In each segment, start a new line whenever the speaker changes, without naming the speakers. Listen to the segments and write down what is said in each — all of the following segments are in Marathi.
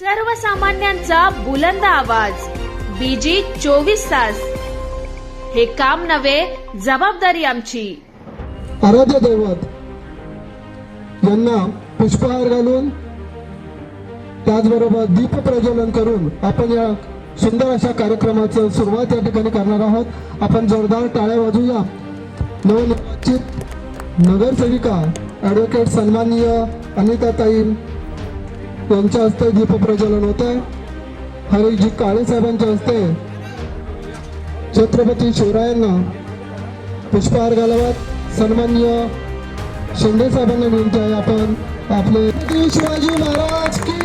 सर्वसामान्यांचा बुलंद आवाज बीजी 24 तास. हे काम नव्हे, जबाबदारी आमची.
आराध्य दैवत यांना पुष्पहार घालून त्याचबरोबर दीप प्रज्वलन करून आपण या सुंदर अशा कार्यक्रमाचं सुरुवात या ठिकाणी करणार आहोत. आपण जोरदार टाळ्या वाजवूया. नवनिर्वाचित नगरसेविका ॲडव्होकेट सन्माननीय अनिताताई यांच्या हस्ते दीप प्रज्वलन होत आहे. हरीजी काळे साहेबांच्या हस्ते छत्रपती शिवरायांना पुष्पहार घालावात. सन्माननीय शिंदे साहेबांना विनंती आहे आपण आपले शिवाजी महाराज की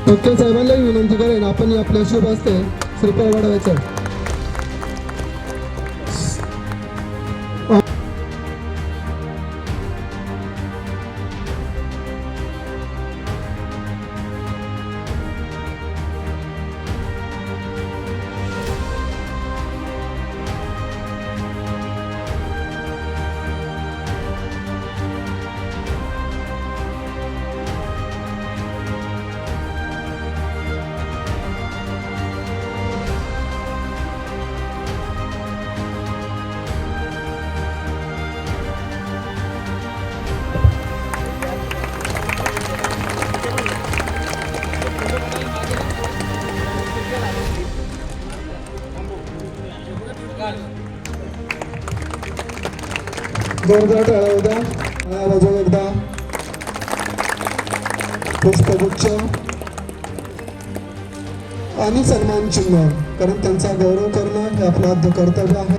पक्के साहेबांनाही विनंती करेन आपण आपल्या शुभ हस्ते श्रीफळ वाढवायचं. जोरदार टाळ्या होत्या. वाजवून एकदा पुष्पगुच्छ आणि सन्मान चिन्ह, कारण त्यांचा गौरव करणं हे आपलं आद्य कर्तव्य आहे.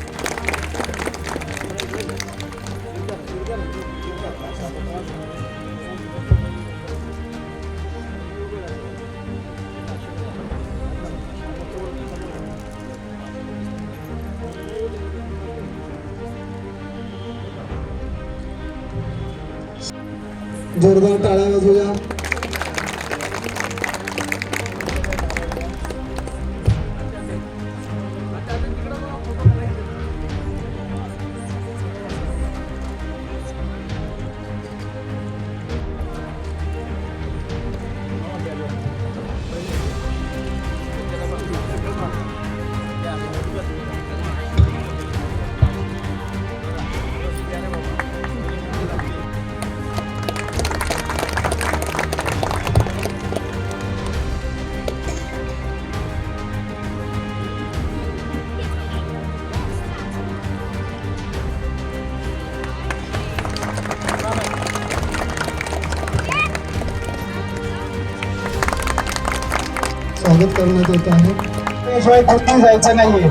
जोरदार टाळ्या वाजवूया. स्वागत करण्यात येत आहे. त्याशिवाय कुठे जायचं नाहीये.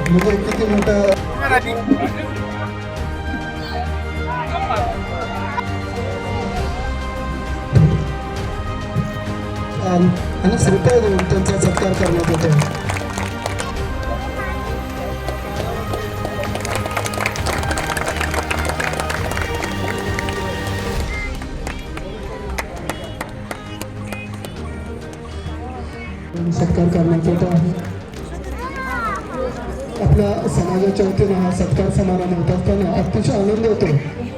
म्हणजे किती मोठं आणि श्रीफळ देऊन त्यांचा सत्कार करण्यात येतो. सत्कार करण्यात येत आहे. आपल्या समाजाच्या वतीने हा सत्कार समारंभ होत असताना अतिशय आनंद होतो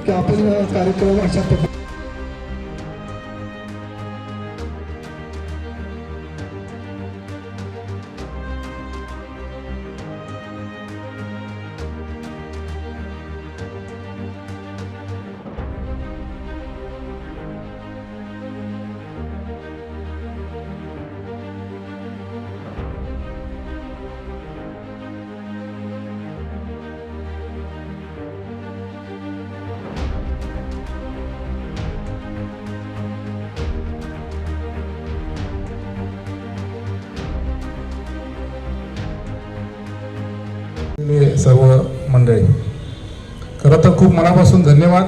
की आपण हा कार्यक्रम अशा पद्धतीने
सर्व मंडळी, खरं तर खूप मनापासून धन्यवाद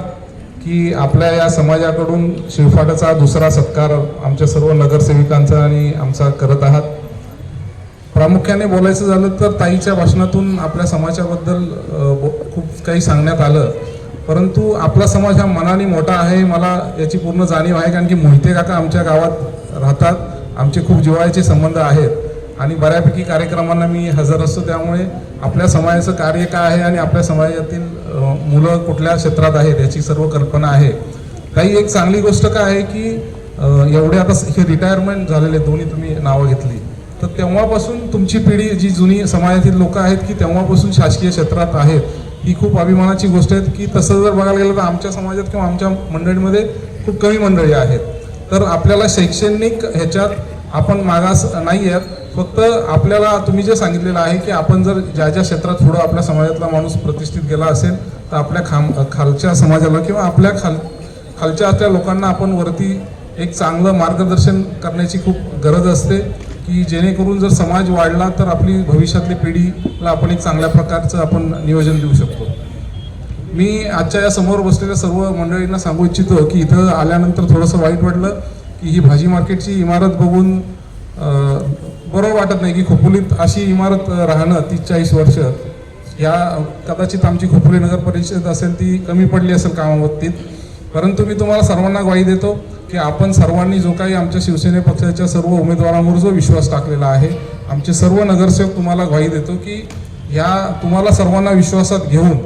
की आपल्या या समाजाकडून शिवफाटाचा दुसरा सत्कार आमच्या सर्व नगरसेविकांचा आणि आमचा करत आहात. प्रामुख्याने बोलायचं झालं तर ताईच्या भाषणातून आपल्या समाजाबद्दल खूप काही सांगण्यात आलं, परंतु आपला समाज हा मनाने मोठा आहे मला याची पूर्ण जाणीव आहे. कारण की मोहिते काका आमच्या गावात राहतात, आमचे खूप जिव्हाळ्याचे संबंध आहेत आणि बऱ्यापैकी कार्यक्रमांना मी हजर असतो. त्यामुळे आपल्या समाजाचं कार्य काय आहे आणि आपल्या समाजातील मुलं कुठल्या क्षेत्रात आहेत याची सर्व कल्पना आहे. काही एक चांगली गोष्ट काय आहे की एवढे आता हे रिटायरमेंट झालेले दोन्ही तुम्ही नावं घेतली, तर तेव्हापासून तुमची पिढी जी जुनी समाजातील लोक आहेत की तेव्हापासून शासकीय क्षेत्रात आहेत, ही खूप अभिमानाची गोष्ट आहे. की तसं जर बघायला गेलं तर आमच्या समाजात किंवा आमच्या मंडळीमध्ये खूप कमी मंडळी आहेत. तर आपल्याला शैक्षणिक ह्याच्यात आपण मागास नाही आहेत. फक्त आपल्याला तुम्ही जे सांगितलेलं आहे की आपण जर ज्या ज्या क्षेत्रात पुढं आपल्या समाजातला माणूस प्रतिष्ठित गेला असेल तर आपल्या खालच्या समाजाला किंवा आपल्या खालच्या त्या लोकांना आपण वरती एक चांगलं मार्गदर्शन करण्याची खूप गरज असते, की जेणेकरून जर समाज वाढला तर आपली भविष्यातली पिढीला आपण एक चांगल्या प्रकारचं आपण नियोजन देऊ शकतो. मी आजच्या या समोर बसलेल्या सर्व मंडळींना सांगू इच्छितो की इथं आल्यानंतर थोडंसं वाईट वाटलं की ही भाजी मार्केटची इमारत बघून बरोबर वाटत नाही की खोपोलीत अशी इमारत राहणं 30-40 वर्ष. या कदाचित आमची खोपोली नगर परिषद असेल ती कमी पडली असेल कामाबाबतीत, परंतु मी तुम्हाला सर्वांना ग्वाही देतो की आपण सर्वांनी जो काही आमच्या शिवसेने पक्षाच्या सर्व उमेदवारांवर जो विश्वास टाकलेला आहे, आमचे सर्व नगरसेवक तुम्हाला ग्वाही देतो की ह्या तुम्हाला सर्वांना विश्वासात घेऊन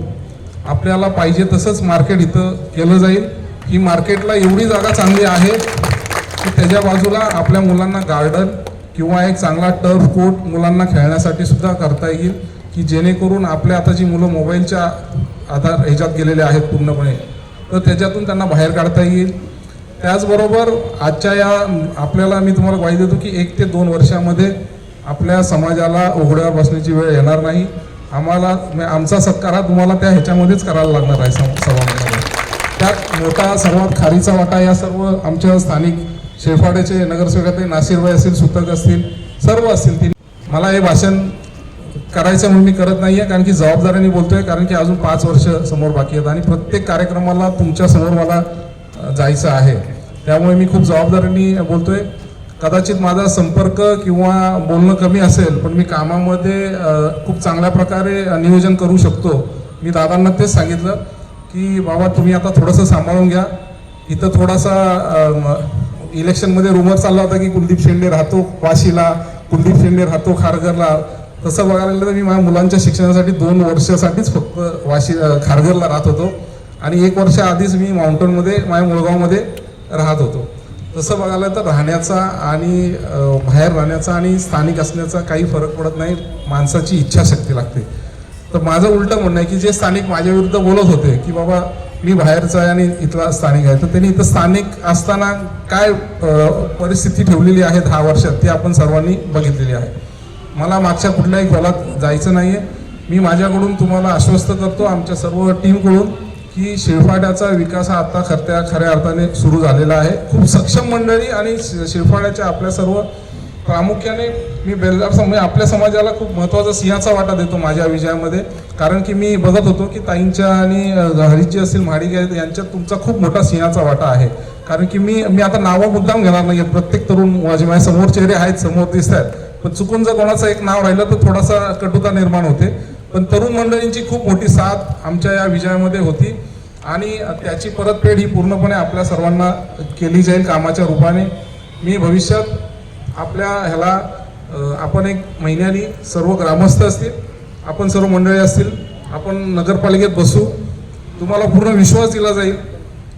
आपल्याला पाहिजे तसंच मार्केट इथं केलं जाईल. ही मार्केटला एवढी जागा चांगली आहे की त्याच्या बाजूला आपल्या मुलांना गार्डन किंवा एक चांगला टर्फ कोर्ट मुलांना खेळण्यासाठी सुद्धा करता येईल, की जेणेकरून आपल्या आता जी मुलं मोबाईलच्या आधार ह्याच्यात गेलेले आहेत पूर्णपणे, तर त्याच्यातून त्यांना बाहेर काढता येईल. त्याचबरोबर आजच्या या आपल्याला मी तुम्हाला ग्वाही देतो की 1 ते 2 वर्षामध्ये आपल्या समाजाला उघड्यावर बसण्याची वेळ येणार नाही. आम्हाला आमचा सत्कार हा तुम्हाला त्या ह्याच्यामध्येच करायला लागणार आहे सभामध्ये. त्यात मोठा सर्वात खारीचा वाटा या सर्व आमच्या स्थानिक शेळफाड्याचे नगरसेवक नासिरबाई असतील, सुतक असतील, सर्व असतील. ती मला हे भाषण करायचं म्हणून मी करत नाही आहे, कारण की जबाबदारीने बोलतोय, कारण की अजून 5 वर्ष समोर बाकी आहेत आणि प्रत्येक कार्यक्रमाला तुमच्या समोर मला जायचं आहे. त्यामुळे मी खूप जबाबदारीने बोलतोय. कदाचित माझा संपर्क किंवा बोलणं कमी असेल, पण मी कामामध्ये खूप चांगल्या प्रकारे नियोजन करू शकतो. मी दादांना तेच सांगितलं की बाबा तुम्ही आता थोडंसं सांभाळून घ्या. इथं थोडासा इलेक्शनमध्ये रुमर चालला होता की कुलदीप शेंडे राहतो वाशीला, कुलदीप शेंडे राहतो खारघरला. तसं बघायला गेलं तर मी माझ्या मुलांच्या शिक्षणासाठी 2 वर्षासाठीच फक्त खारघरला राहत होतो आणि 1 वर्ष आधीच मी माउंटनमध्ये माझ्या मुळगावमध्ये राहत होतो. तसं बघायला तर राहण्याचा आणि बाहेर राहण्याचा आणि स्थानिक असण्याचा काही फरक पडत नाही. माणसाची इच्छाशक्ती लागते. तर माझं उलटं म्हणणं आहे की जे स्थानिक माझ्या विरुद्ध बोलत होते की बाबा मी बाहेरचा आहे आणि इथला स्थानिक आहे, तर त्यांनी इथं स्थानिक असताना काय परिस्थिती ठेवलेली आहे 10 वर्षात ती आपण सर्वांनी बघितलेली आहे. मला मागच्या कुठल्याही खोलात जायचं नाही आहे. मी माझ्याकडून तुम्हाला आश्वस्त करतो आमच्या सर्व टीमकडून की शिळफाड्याचा विकास हा आता खऱ्या अर्थाने सुरू झालेला आहे. खूप सक्षम मंडळी आणि शिळफाड्याच्या आपल्या सर्व प्रामुख्याने मी बेलदार समाज आपल्या समाजाला खूप महत्त्वाचा सिंहाचा वाटा देतो माझ्या विजयामध्ये. कारण की मी बघत होतो की ताईंच्या आणि हरीची असतील महाडिक यांच्यात तुमचा खूप मोठा सिंहाचा वाटा आहे. कारण की मी आता नावं मुद्दाम घेणार नाही. प्रत्येक तरुण माझ्या समोर चेहरे आहेत, समोर दिसत आहेत, पण चुकून जर कोणाचं एक नाव राहिलं तर थोडासा कटुता निर्माण होते. पण तरुण मंडळींची खूप मोठी साथ आमच्या या विजयामध्ये होती आणि त्याची परतफेड ही पूर्णपणे आपल्या सर्वांना केली जाईल कामाच्या रूपाने. मी भविष्यात आपल्या ह्याला आपण 1 महिन्यानी सर्व ग्रामस्थ असतील, आपण सर्व मंडळी असतील, आपण नगरपालिकेत बसू. तुम्हाला पूर्ण विश्वास दिला जाईल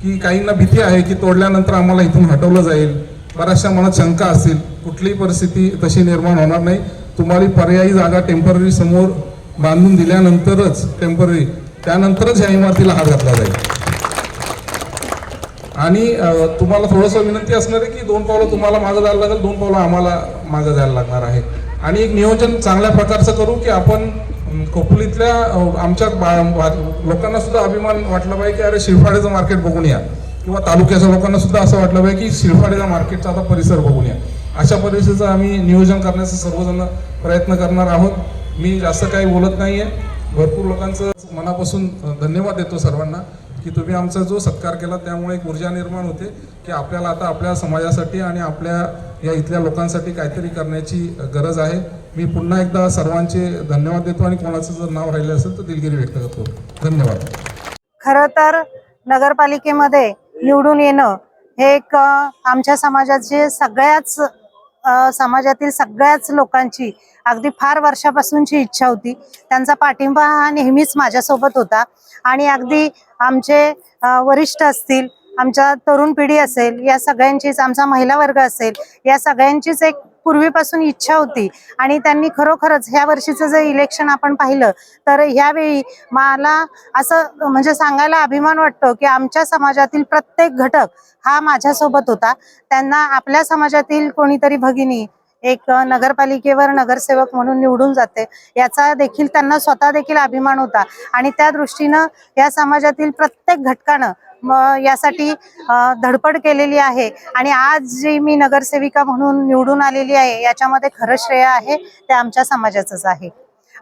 की काहींना भीती आहे की तोडल्यानंतर आम्हाला इथून हटवलं जाईल, बऱ्याचशा मनात शंका असतील. कुठलीही परिस्थिती तशी निर्माण होणार नाही. तुम्हाला पर्यायी जागा टेम्पररी समोर बांधून दिल्यानंतरच त्यानंतरच ह्या इमारतीला हात घातला जाईल. आणि तुम्हाला थोडंसं विनंती असणार आहे की 2 पावलं तुम्हाला मागं जायला लागेल, 2 पावलं आम्हाला मागं जायला लागणार आहे. आणि एक नियोजन चांगल्या प्रकारचं करू की आपण खोपोलीतल्या आमच्या लोकांना सुद्धा अभिमान वाटला पाहिजे की अरे शिळफाड्याचं मार्केट बघून या, किंवा तालुक्याच्या लोकांना सुद्धा असं वाटलं पाहिजे की शिळफाड्याच्या मार्केटचा आता परिसर बघून या. अशा परिस्थितीचं आम्ही नियोजन करण्याचा सर्वजण प्रयत्न करणार आहोत. मी जास्त काही बोलत नाही आहे. भरपूर लोकांचं मनापासून धन्यवाद देतो सर्वांना की तुम्ही आमचा जो सत्कार केला, त्यामुळे एक ऊर्जा निर्माण होते की आपल्याला आता आपल्या समाजासाठी आणि आपल्या या इथल्या लोकांसाठी काहीतरी करण्याची गरज आहे. मी पुन्हा एकदा सर्वांचे धन्यवाद देतो आणि कोणाचं जर नाव राहिलं असेल तर दिलगिरी व्यक्त करतो. धन्यवाद.
खरं तर नगरपालिकेमध्ये निवडून येणं हे एक आमच्या समाजाचे सगळ्याच समाजातील सगळ्याच लोकांची अगदी फार वर्षापासूनची इच्छा होती. त्यांचा पाठिंबा हा नेहमीच माझ्यासोबत होता आणि अगदी आमचे वरिष्ठ असतील, आमच्या तरुण पिढी असेल, या सगळ्यांचीच, आमचा महिला वर्ग असेल, या सगळ्यांचीच एक पूर्वीपासून इच्छा होती. आणि त्यांनी खरोखरच ह्या वर्षीचं जर इलेक्शन आपण पाहिलं तर ह्यावेळी मला असं म्हणजे सांगायला अभिमान वाटतो की आमच्या समाजातील प्रत्येक घटक हा माझ्यासोबत होता. त्यांना आपल्या समाजातील कोणीतरी भगिनी एक नगरपालिकेवर नगरसेवक म्हणून निवडून जाते याचा देखील त्यांना स्वतः देखील अभिमान होता. आणि त्या दृष्टीनं या समाजातील प्रत्येक घटकानं यासाठी धडपड केलेली आहे. आणि आज जी मी नगरसेविका म्हणून निवडून आलेली आहे याच्यामध्ये खरं श्रेय आहे ते आमच्या समाजाचंच आहे.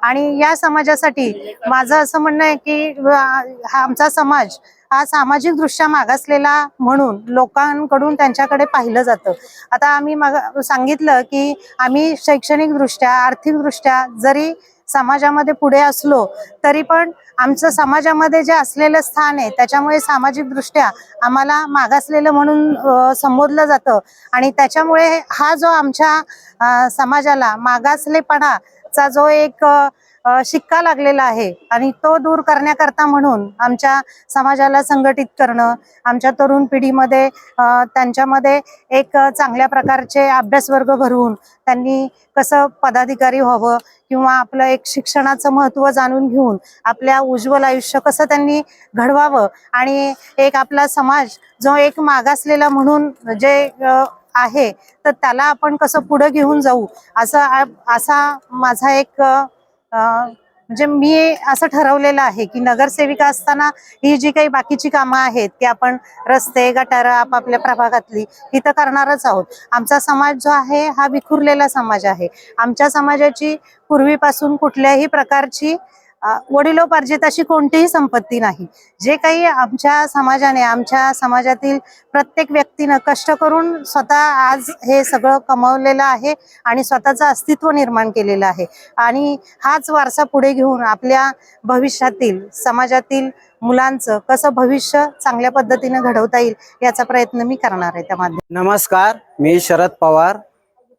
आणि या समाजासाठी माझं असं म्हणणं आहे की हा आमचा समाज हा सामाजिक दृष्ट्या मागासलेला म्हणून लोकांकडून त्यांच्याकडे पाहिलं जातं. आता आम्ही सांगितलं की आम्ही शैक्षणिक दृष्ट्या, आर्थिक दृष्ट्या जरी समाजामध्ये पुढे असलो तरी पण आमचं समाजामध्ये जे असलेलं स्थान आहे त्याच्यामुळे सामाजिक दृष्ट्या आम्हाला मागासलेलं म्हणून संबोधलं जातं. आणि त्याच्यामुळे हा जो आमच्या समाजाला मागासलेपणाचा जो एक शिक्का लागलेला आहे आणि तो दूर करण्याकरता म्हणून आमच्या समाजाला संघटित करणं, आमच्या तरुण पिढीमध्ये त्यांच्यामध्ये एक चांगल्या प्रकारचे अभ्यास वर्ग भरवून त्यांनी कसं पदाधिकारी व्हावं किंवा आपलं एक शिक्षणाचं महत्त्व जाणून घेऊन आपल्या उज्ज्वल आयुष्य कसं त्यांनी घडवावं आणि एक आपला समाज जो एक मागासलेला म्हणून जे आहे तर त्याला आपण कसं पुढे घेऊन जाऊ असा माझा एक म्हणजे मी असं ठरवलेलं आहे की नगरसेविका असताना ही जी काही बाकीची कामं आहेत की आपण रस्ते, गटार आपापल्या प्रभागातली ही तर करणारच आहोत. आमचा समाज जो आहे हा विखुरलेला समाज आहे. आमच्या समाजाची पूर्वीपासून कुठल्याही प्रकारची वडिलोपार्जित अशी कोणतीही संपत्ती नाही. जे काही आमच्या समाजाने, आमच्या समाजातील प्रत्येक व्यक्तीनं कष्ट करून स्वतः आज हे सगळं कमवलेलं आहे आणि स्वतःचं अस्तित्व निर्माण केलेलं आहे. आणि हाच वारसा पुढे घेऊन आपल्या भविष्यातील समाजातील मुलांचं कसं भविष्य चांगल्या पद्धतीने घडवता येईल याचा प्रयत्न मी करणार आहे. त्या माध्यमातून
नमस्कार, मी शरद पवार,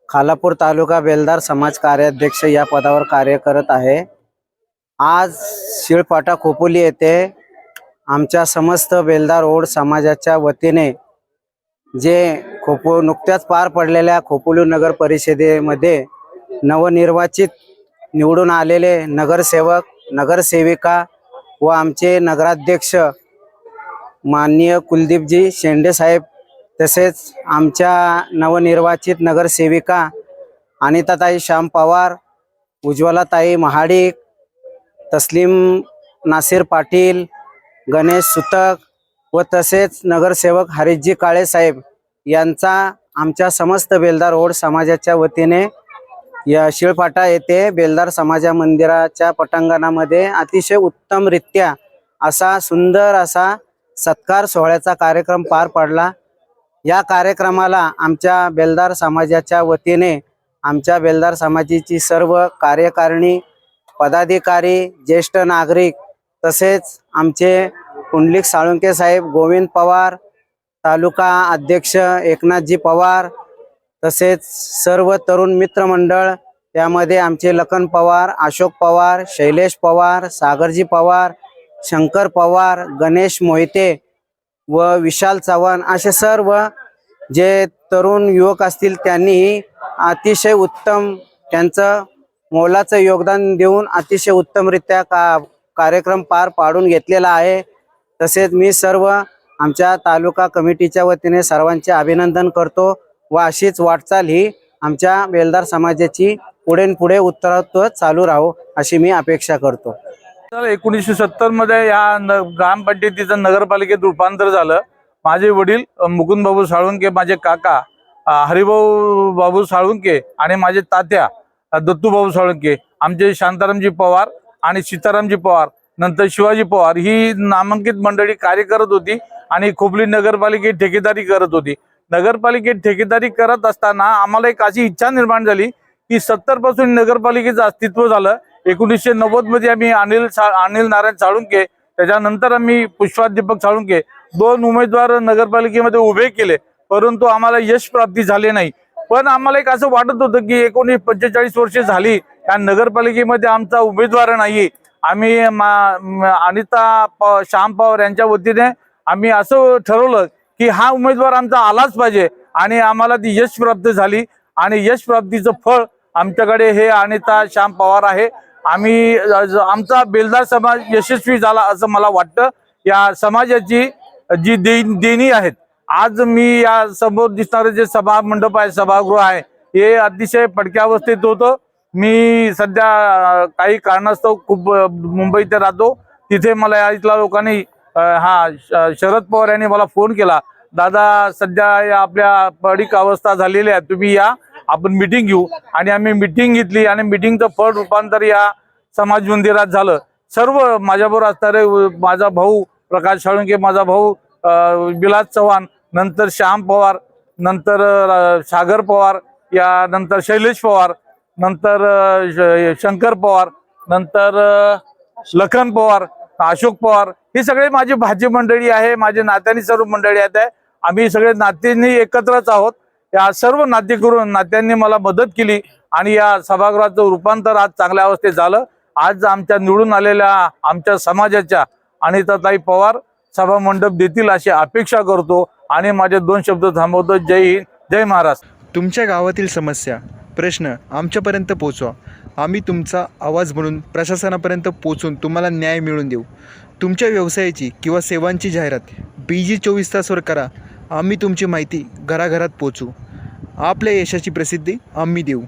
खालापूर तालुका बेलदार समाज कार्याध्यक्ष या पदावर कार्य करत आहे. आज शिळपाटा खोपोली येथे आमच्या समस्त बेलदार ओड समाजाच्या वतीने जे नुकत्याच पार पडलेल्या खोपोली नगर परिषदेमध्ये नवनिर्वाचित निवडून आलेले नगरसेवक, नगरसेविका व आमचे नगराध्यक्ष माननीय कुलदीपजी शेंडे साहेब, तसेच आमच्या नवनिर्वाचित नगरसेविका अनिताताई श्याम पवार, उज्ज्वलाताई महाडिक, तस्लीम नासिर पाटील, गणेश सुतक व तसेच नगरसेवक हरीशजी काळे साहेब यांचा आमच्या समस्त बेलदार ओड समाजाच्या वतीने या शिळपाटा येथे बेलदार समाजा मंदिराच्या पटांगणामध्ये अतिशय उत्तमरित्या असा सुंदर असा सत्कार सोहळ्याचा कार्यक्रम पार पडला. या कार्यक्रमाला आमच्या बेलदार समाजाच्या वतीने आमच्या बेलदार समाजाची सर्व कार्यकारिणी, पदाधिकारी, ज्येष्ठ नागरिक, तसेच आमचे पुंडलिक साळुंके साहेब, गोविंद पवार, तालुका अध्यक्ष एकनाथजी पवार, तसेच सर्व तरुण मित्रमंडळ, त्यामध्ये आमचे लखन पवार, अशोक पवार, शैलेश पवार, सागरजी पवार, शंकर पवार, गणेश मोहिते व विशाल चव्हाण असे सर्व जे तरुण युवक असतील त्यांनी अतिशय उत्तम त्यांचं मोलाचं योगदान देऊन अतिशय उत्तमरित्या कार्यक्रम पार पाडून घेतलेला आहे. तसेच मी सर्व आमच्या तालुका कमिटीच्या वतीने सर्वांचे अभिनंदन करतो व अशीच वाटचाल ही आमच्या बेलदार समाजाची पुढे उत्तरोत्तर चालू राहो अशी मी अपेक्षा करतो.
1970 मध्ये या ग्रामपंचायतीचं नगरपालिकेत रूपांतर झालं. माझे वडील मुकुंद बाबू साळुंके, माझे काका हरिभाऊ बाबू साळुंके आणि माझे तात्या दत्तूबाबू साळुंके, आमचे शांतारामजी पवार आणि सीतारामजी पवार, नंतर शिवाजी पवार ही नामांकित मंडळी कार्य करत होती आणि खोपोली नगरपालिकेत ठेकेदारी करत होती. नगरपालिकेत ठेकेदारी करत असताना आम्हाला एक अशी इच्छा निर्माण झाली की 70 पासून नगरपालिकेचं अस्तित्व झालं. 1990 मध्ये आम्ही अनिल नारायण साळुंके, त्याच्यानंतर आम्ही पुष्पा दीपक साळुंके 2 उमेदवार नगरपालिकेमध्ये उभे केले, परंतु आम्हाला यश प्राप्ती झाले नाही. पण आम्हाला एक असं वाटत होतं की 45 वर्षे झाली या नगरपालिकेमध्ये आमचा उमेदवार नाही. आम्ही अनिता श्याम पवार यांच्या वतीने आम्ही असं ठरवलं की हा उमेदवार आमचा आलाच पाहिजे आणि आम्हाला ती यश प्राप्त झाली आणि यश प्राप्तीचं फळ आमच्याकडे हे अनिता श्याम पवार आहे. आम्ही आमचा बेलदार समाज यशस्वी झाला असं मला वाटतं. या समाजाची जी देणी आहेत, आज मी या समोर दिसणारे जे सभा मंडप आहे, सभागृह आहे, हे अतिशय पडक्या अवस्थेत होतं. मी सध्या काही कारणास्तव खूप मुंबईत राहतो. तिथे मला या इथल्या लोकांनी शरद पवार यांनी मला फोन केला, दादा सध्या या आपल्या पडीक अवस्था झालेली आहे, तुम्ही या, आपण मिटिंग घेऊ. आणि आम्ही मिटिंग घेतली आणि मिटिंगचं फळ रूपांतर या समाज मंदिरात झालं. सर्व माझ्याबरोबर असणारे माझा भाऊ प्रकाश साळुंके, माझा भाऊ विलास चव्हाण, नंतर श्याम पवार, नंतर सागर पवार, या नंतर शैलेश पवार, नंतर शंकर पवार, नंतर लखन पवार, अशोक पवार, हे सगळे माझे भाजी मंडळी आहे, माझे नात्यांनी सर्व मंडळी आहेत. आम्ही सगळे नात्यांनी एकत्रच आहोत. या सर्व नात्यांनी मला मदत केली आणि या सभागृहाचं रूपांतर आज चांगल्या अवस्थेत झालं. आज आमच्या निवडून आलेल्या आमच्या समाजाच्या अनिताताई पवार सभा मंडप देतील अशी अपेक्षा करतो आणि माझे 2 शब्द थांबवतो. जय हिंद, जय महाराष्ट्र.
तुमच्या गावातील समस्या, प्रश्न आमच्यापर्यंत पोहोचवा. आम्ही तुमचा आवाज बनून प्रशासनापर्यंत पोहोचून तुम्हाला न्याय मिळवून देऊ. तुमच्या व्यवसायाची किंवा सेवांची जाहिरात BG 24 तासवर करा. आम्ही तुमची माहिती घराघरात पोहोचू. आपल्या यशाची प्रसिद्धी आम्ही देऊ.